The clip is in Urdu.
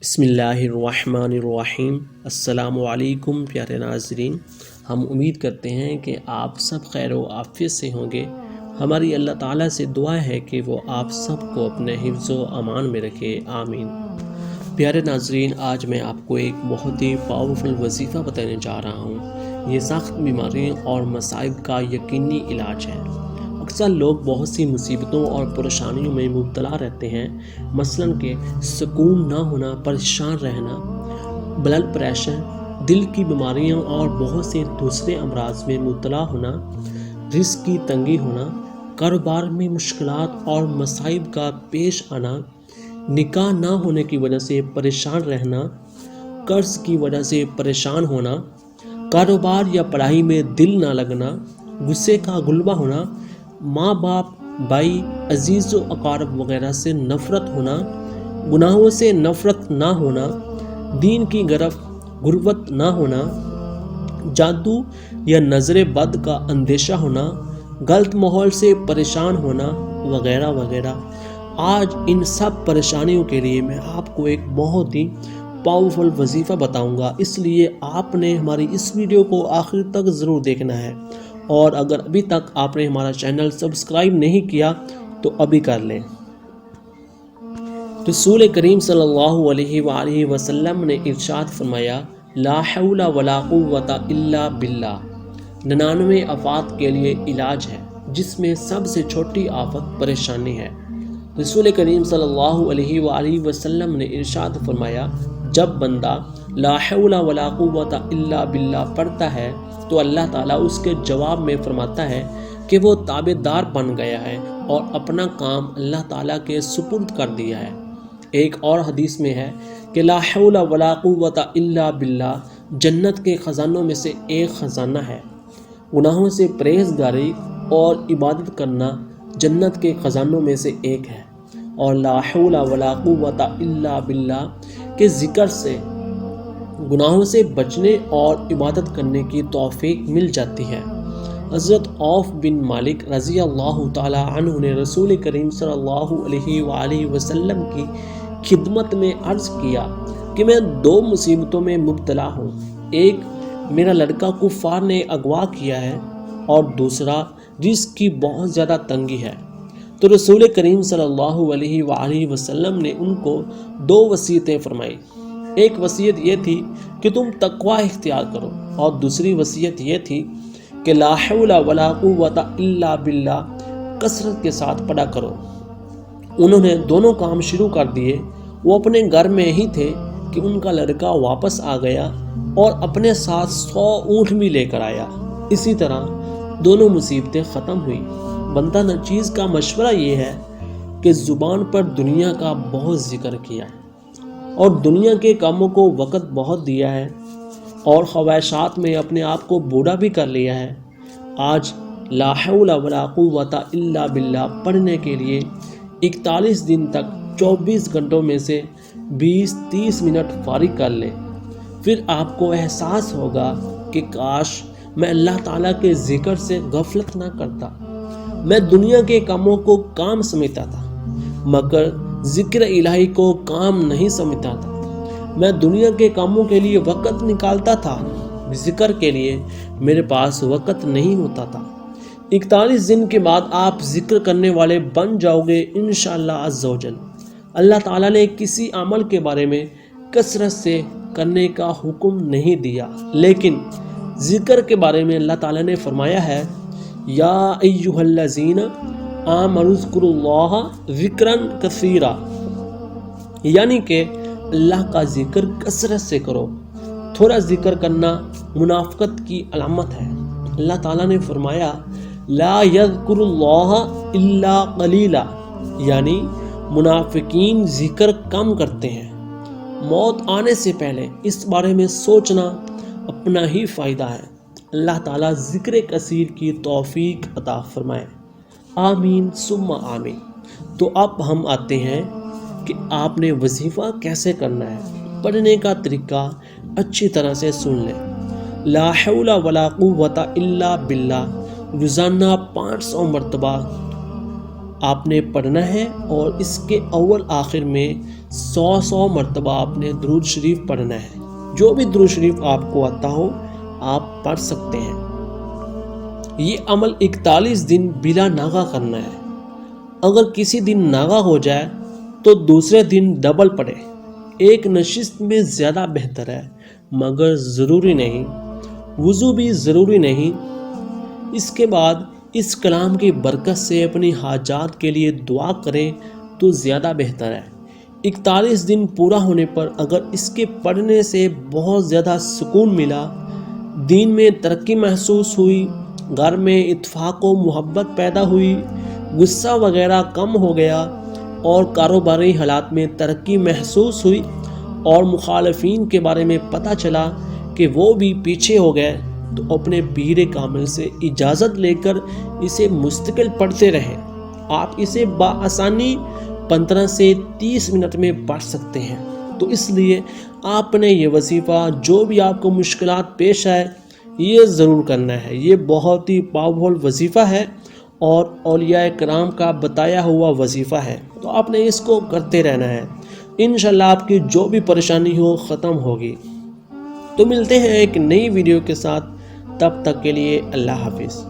بسم اللہ الرحمن الرحیم۔ السلام علیکم پیارے ناظرین، ہم امید کرتے ہیں کہ آپ سب خیر و عافیت سے ہوں گے۔ ہماری اللہ تعالیٰ سے دعا ہے کہ وہ آپ سب کو اپنے حفظ و امان میں رکھے، آمین۔ پیارے ناظرین، آج میں آپ کو ایک بہت ہی پاورفل وظیفہ بتانے جا رہا ہوں۔ یہ سخت بیماریوں اور مصائب کا یقینی علاج ہے۔ اکثر لوگ بہت سی مصیبتوں اور پریشانیوں میں مبتلا رہتے ہیں، مثلاً کہ سکون نہ ہونا، پریشان رہنا، بلڈ پریشر، دل کی بیماریاں اور بہت سے دوسرے امراض میں مبتلا ہونا، رزق کی تنگی ہونا، کاروبار میں مشکلات اور مصائب کا پیش آنا، نکاح نہ ہونے کی وجہ سے پریشان رہنا، قرض کی وجہ سے پریشان ہونا، کاروبار یا پڑھائی میں دل نہ لگنا، غصے کا غلبہ ہونا، ماں باپ، بھائی، عزیز و اقارب وغیرہ سے نفرت ہونا، گناہوں سے نفرت نہ ہونا، دین کی غربت نہ ہونا، جادو یا نظر بد کا اندیشہ ہونا، غلط ماحول سے پریشان ہونا وغیرہ وغیرہ۔ آج ان سب پریشانیوں کے لیے میں آپ کو ایک بہت ہی پاورفل وظیفہ بتاؤں گا، اس لیے آپ نے ہماری اس ویڈیو کو آخر تک ضرور دیکھنا ہے، اور اگر ابھی تک آپ نے ہمارا چینل سبسکرائب نہیں کیا تو ابھی کر لیں۔ رسول کریم صلی اللہ علیہ وآلہ وسلم نے ارشاد فرمایا، لا حول ولا قوت الا باللہ۔ 99 آفات کے لیے علاج ہے، جس میں سب سے چھوٹی آفت پریشانی ہے۔ رسول کریم صلی اللہ علیہ وآلہ وسلم نے ارشاد فرمایا، جب بندہ لا حول ولا قوت الا باللہ پڑھتا ہے تو اللہ تعالیٰ اس کے جواب میں فرماتا ہے کہ وہ تابعدار بن گیا ہے اور اپنا کام اللہ تعالیٰ کے سپرد کر دیا ہے۔ ایک اور حدیث میں ہے کہ لا حول ولا قوت الا باللہ جنت کے خزانوں میں سے ایک خزانہ ہے۔ گناہوں سے پرہیزگاری اور عبادت کرنا جنت کے خزانوں میں سے ایک ہے، اور لا حول ولا قوت الا باللہ کے ذکر سے گناہوں سے بچنے اور عبادت کرنے کی توفیق مل جاتی ہے۔ حضرت عوف بن مالک رضی اللہ تعالی عنہ نے رسول کریم صلی اللہ علیہ وآلہ وسلم کی خدمت میں عرض کیا کہ میں 2 مصیبتوں میں مبتلا ہوں، ایک میرا لڑکا کفار نے اغوا کیا ہے، اور دوسرا رزق کی بہت زیادہ تنگی ہے۔ تو رسول کریم صلی اللہ علیہ وآلہ وسلم نے ان کو 2 وصیتیں فرمائی۔ ایک وصیت یہ تھی کہ تم تقوی اختیار کرو، اور دوسری وصیت یہ تھی کہ لا حول ولا قوت الا باللہ کثرت کے ساتھ پڑھا کرو۔ انہوں نے دونوں کام شروع کر دیے۔ وہ اپنے گھر میں ہی تھے کہ ان کا لڑکا واپس آ گیا اور اپنے ساتھ 100 اونٹ بھی لے کر آیا۔ اسی طرح دونوں مصیبتیں ختم ہوئی۔ بندہ نچیز کا مشورہ یہ ہے کہ زبان پر دنیا کا بہت ذکر کیا ہے اور دنیا کے کاموں کو وقت بہت دیا ہے، اور خواہشات میں اپنے آپ کو بوڑھا بھی کر لیا ہے۔ آج لا حول ولا قوت الا باللہ پڑھنے کے لیے 41 دن تک 24 گھنٹوں میں سے 20-30 منٹ فارغ کر لیں۔ پھر آپ کو احساس ہوگا کہ کاش میں اللہ تعالیٰ کے ذکر سے غفلت نہ کرتا، میں دنیا کے کاموں کو کام سمجھتا تھا مگر ذکر الہی کو کام نہیں سمجھتا تھا، میں دنیا کے کاموں کے لیے وقت نکالتا تھا، ذکر کے لیے میرے پاس وقت نہیں ہوتا تھا۔ 41 دن کے بعد آپ ذکر کرنے والے بن جاؤ گے انشاءاللہ عز و جل۔ اللہ تعالیٰ نے کسی عمل کے بارے میں کثرت سے کرنے کا حکم نہیں دیا، لیکن ذکر کے بارے میں اللہ تعالیٰ نے فرمایا ہے، یا ایھا الذین آمنوا اذکروا اللہ ذکرا کثیرا، یعنی کہ اللہ کا ذکر کثرت سے کرو۔ تھوڑا ذکر کرنا منافقت کی علامت ہے۔ اللہ تعالیٰ نے فرمایا، لا یذکر اللہ الا قلیلا، یعنی منافقین ذکر کم کرتے ہیں۔ موت آنے سے پہلے اس بارے میں سوچنا اپنا ہی فائدہ ہے۔ اللہ تعالیٰ ذکر کثیر کی توفیق عطا فرمائے، آمین ثم آمین۔ تو اب ہم آتے ہیں کہ آپ نے وظیفہ کیسے کرنا ہے۔ پڑھنے کا طریقہ اچھی طرح سے سن لیں۔ لا حول ولا قوت الا باللہ روزانہ 500 مرتبہ آپ نے پڑھنا ہے اور اس کے اول آخر میں 100 مرتبہ آپ نے درود شریف پڑھنا ہے۔ جو بھی درود شریف آپ کو آتا ہو آپ پڑھ سکتے ہیں۔ یہ عمل 41 دن بلا ناغہ کرنا ہے۔ اگر کسی دن ناغہ ہو جائے تو دوسرے دن ڈبل پڑھے۔ ایک نشست میں زیادہ بہتر ہے، مگر ضروری نہیں۔ وضو بھی ضروری نہیں۔ اس کے بعد اس کلام کی برکت سے اپنی حاجات کے لیے دعا کریں تو زیادہ بہتر ہے۔ 41 دن پورا ہونے پر اگر اس کے پڑھنے سے بہت زیادہ سکون ملا، دین میں ترقی محسوس ہوئی، گھر میں اتفاق و محبت پیدا ہوئی، غصہ وغیرہ کم ہو گیا اور کاروباری حالات میں ترقی محسوس ہوئی اور مخالفین کے بارے میں پتہ چلا کہ وہ بھی پیچھے ہو گئے، تو اپنے پیر کامل سے اجازت لے کر اسے مستقل پڑھتے رہیں۔ آپ اسے بآسانی 15 سے 30 منٹ میں پڑھ سکتے ہیں۔ تو اس لیے آپ نے یہ وظیفہ، جو بھی آپ کو مشکلات پیش آئے، یہ ضرور کرنا ہے۔ یہ بہت ہی پاورفل وظیفہ ہے اور اولیاء کرام کا بتایا ہوا وظیفہ ہے، تو آپ نے اس کو کرتے رہنا ہے۔ انشاءاللہ آپ کی جو بھی پریشانی ہو ختم ہوگی۔ تو ملتے ہیں ایک نئی ویڈیو کے ساتھ، تب تک کے لیے اللہ حافظ۔